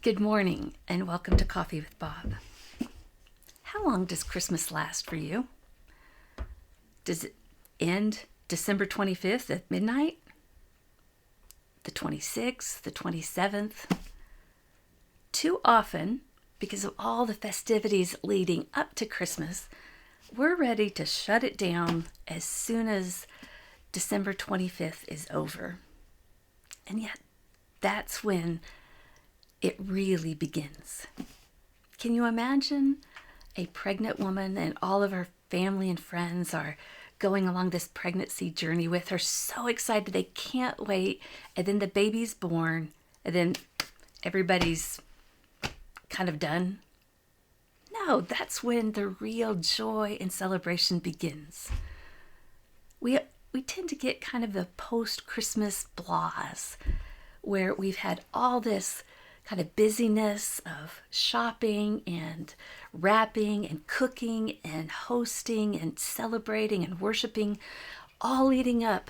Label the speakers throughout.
Speaker 1: Good morning and welcome to Coffee with Bob. How long does Christmas last for you? Does it end December 25th at midnight? The 26th, the 27th? Too often, because of all the festivities leading up to Christmas, we're ready to shut it down as soon as December 25th is over. And yet, that's when it really begins. Can you imagine a pregnant woman and all of her family and friends are going along this pregnancy journey with her, so excited they can't wait, and then the baby's born, and then everybody's kind of done? No, that's when the real joy and celebration begins. We tend to get kind of the post-Christmas blahs, where we've had all this kind of busyness of shopping and wrapping and cooking and hosting and celebrating and worshiping, all leading up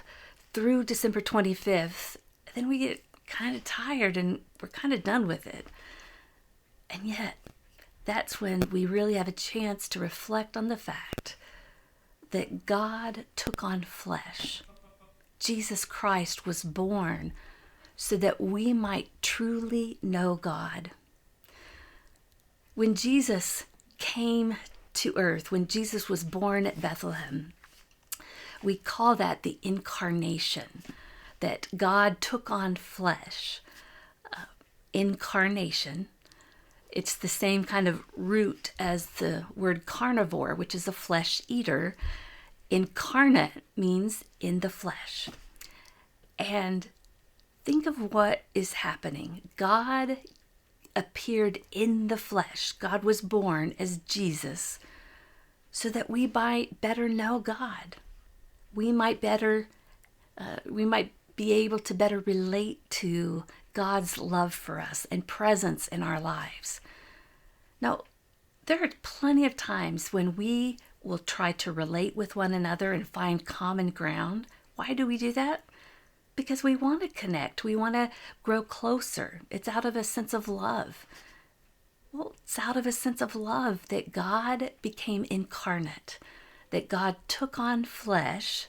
Speaker 1: through December 25th. Then we get kind of tired and we're kind of done with it. And yet, that's when we really have a chance to reflect on the fact that God took on flesh. Jesus Christ was born so that we might truly know God. When Jesus came to earth, when Jesus was born at Bethlehem, we call that the incarnation, that God took on flesh. Incarnation, it's the same kind of root as the word carnivore, which is a flesh eater. Incarnate means in the flesh. And think of what is happening. God appeared in the flesh. God was born as Jesus so that we might better know God. We might be able to better relate to God's love for us and presence in our lives. Now, there are plenty of times when we will try to relate with one another and find common ground. Why do we do that? Because we want to connect. We want to grow closer. It's out of a sense of love. Well, it's out of a sense of love that God became incarnate, that God took on flesh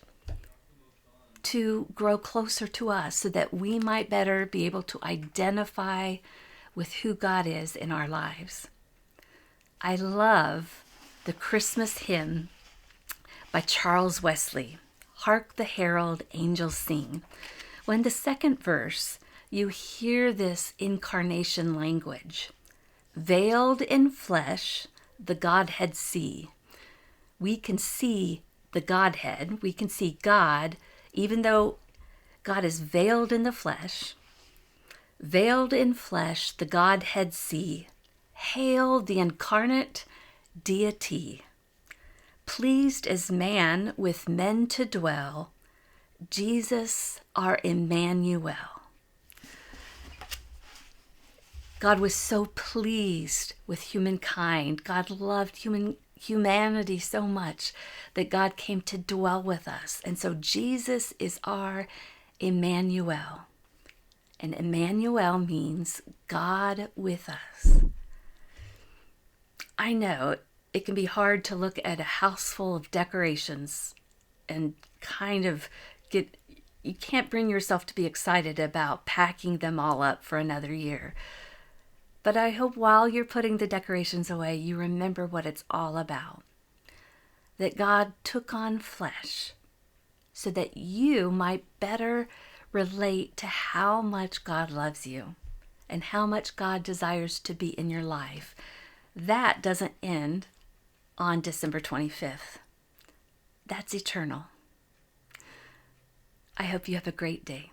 Speaker 1: to grow closer to us so that we might better be able to identify with who God is in our lives. I love the Christmas hymn by Charles Wesley, "Hark the Herald Angels Sing." Well, in the second verse, you hear this incarnation language. Veiled in flesh, the Godhead see. We can see the Godhead. We can see God, even though God is veiled in the flesh. Veiled in flesh, the Godhead see. Hail the incarnate deity. Pleased as man with men to dwell, Jesus our Emmanuel. God was so pleased with humankind. God loved humanity so much that God came to dwell with us. And so Jesus is our Emmanuel. And Emmanuel means God with us. I know it can be hard to look at a house full of decorations and kind of you can't bring yourself to be excited about packing them all up for another year. But I hope while you're putting the decorations away, you remember what it's all about. That God took on flesh so that you might better relate to how much God loves you and how much God desires to be in your life. That doesn't end on December 25th. That's eternal. I hope you have a great day.